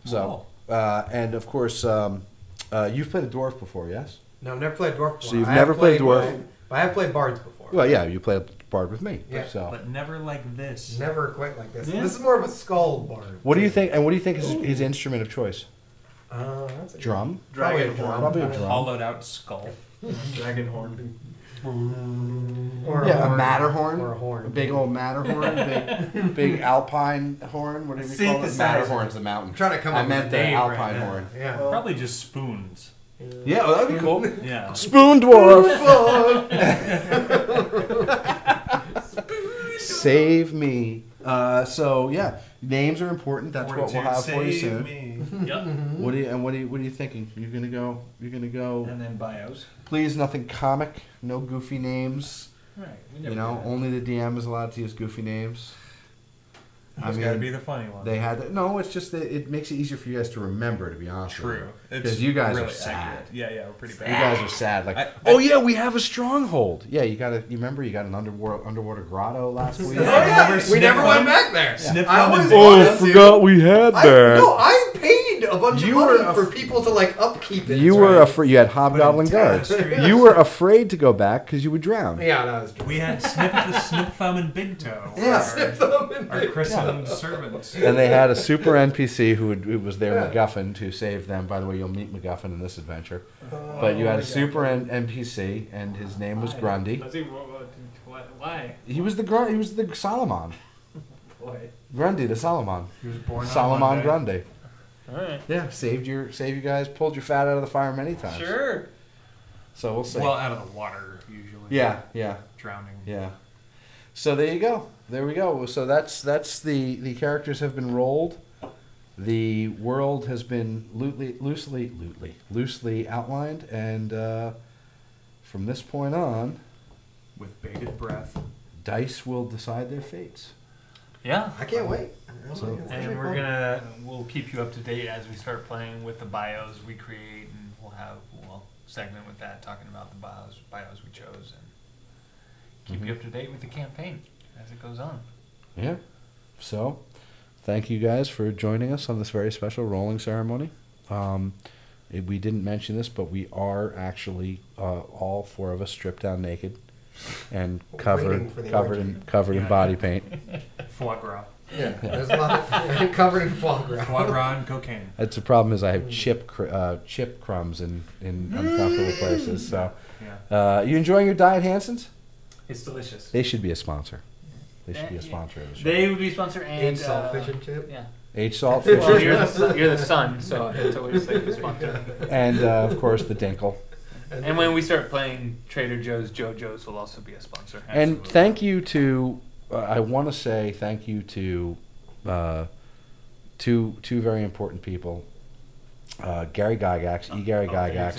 So, and of course, you've played a dwarf before, yes? No, I've never played dwarf before. So you've never played dwarf. I have played bards before. Well, yeah, you played bard with me. Yeah. So. But never like this. Never quite like this. Yeah. This is more of a skull bard. What do you think? And what do you think is his instrument of choice? That's a Drum. Probably a Dragon Probably a drum. Hollowed out skull. Dragon horn. Or Yeah, a horn. Matterhorn. Or a horn. A big old Matterhorn. big Alpine horn. Whatever you call it. Synthesizer. Matterhorn's the mountain. I'm trying to come I up meant with the a name Alpine right now. horn. Yeah. Probably just spoons. Yeah, oh, that'd be cool. Yeah. Spoon dwarf. Save me. So yeah, names are important. That's what we'll have for you soon. Yep. What are you thinking? You're gonna go. And then bios. Please, nothing comic. No goofy names. Right. You know, only the DM is allowed to use goofy names. It's got to be the funny one. They had no. It's just that it makes it easier for you guys to remember. To be honest, True. because you guys really are sad. accurate. Yeah, we're pretty bad. You guys are sad. Like, oh yeah, we have a stronghold. Yeah, you remember you got an underwater grotto last week. We never went back there. Sniff I them was and wanted to. we had I paid a bunch You of were money for people to like upkeep it. You were afraid. You had hobgoblin guards. tapestries. You were afraid to go back because you would drown. Yeah, that was true. We had Snip Thumb and Big Toe. Yeah. Snip them and Our christened servants. And they had a super NPC who was their MacGuffin to save them. By the way, you'll meet MacGuffin in this adventure. But you had a super NPC, and his name was Grundy. Why? He was the Solomon. Boy. Grundy the Solomon. He was born on Solomon Monday. Grundy. Alright. Yeah, saved you guys, pulled your fat out of the fire many times. Sure. So we'll see. Well, out of the water, usually. Yeah. Drowning. Yeah. So there you go. There we go. So that's the characters have been rolled. The world has been loosely outlined, and from this point on, With bated breath. dice will decide their fates. Yeah. I can't wait. So- And we'll keep you up to date as we start playing with the bios we create, and we'll segment with that, talking about the bios we chose, and keep you up to date with the campaign as it goes on. Yeah. So thank you guys for joining us on this very special rolling ceremony. We didn't mention this, but we are actually all four of us stripped down naked and Waiting for the orgy. covered in body paint. Foie gras. Yeah, there's a lot of covered in foie gras. Foie gras and cocaine. That's the problem is I have chip crumbs in uncomfortable places. So, you enjoying your Diet Hansons? It's delicious. They should be a sponsor. They should be a sponsor of the show. They would be sponsor and H salt fish and chip. Yeah. H salt fish Well, and you're chip. you're the son, so it's always like the sponsor. And of course the Dinkle. And when we start playing Trader Joe's, JoJo's will also be a sponsor. And Absolutely. thank you to, I want to say thank you to two very important people, Gary Gygax, Gary Gygax,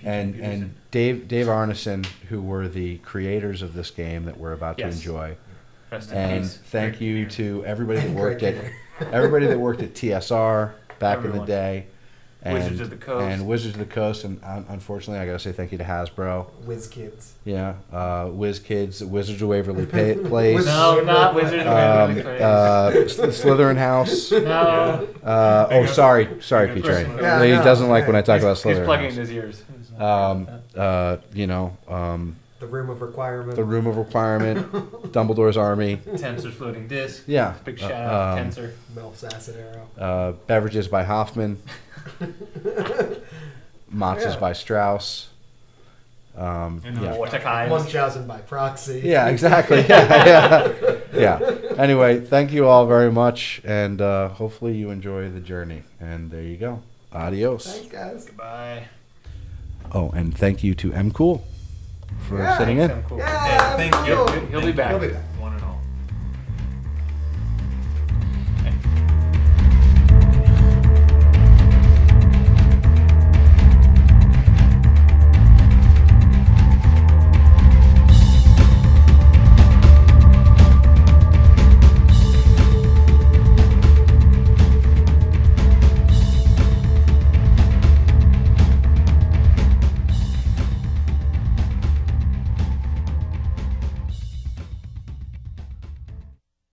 and Dave Arneson, who were the creators of this game that we're about to enjoy. Rest in And peace. thank Greg you Kinnear. to everybody that And worked Greg at TSR back in the Everyone. day. And, Wizards of the Coast. And Wizards of the Coast. And unfortunately, I got to say thank you to Hasbro. Whiz kids. Yeah. Whiz Kids, Wizards of Waverly Place. No, not Wizards of Waverly Place. Slytherin House. No. Sorry, Big P-Train. Christmas. Yeah, He no, doesn't like hey. when I talk about He's Slytherin plugging House. in his ears. The room of requirement. The Room of Requirement, Dumbledore's Army. Tensor's floating disc. Yeah. Big shout out to Tensor. Melf's acid arrow. Beverages by Hoffman. Matzahs Yeah. by Strauss. Yeah. Mordecai. Munchausen by proxy. Yeah, exactly. Yeah. Anyway, thank you all very much, and hopefully you enjoy the journey. And there you go. Adios. Thanks, guys. Goodbye. Oh, and thank you to M. Cool for sitting in. Cool. Yeah, Thank you. He'll be back. He'll be back.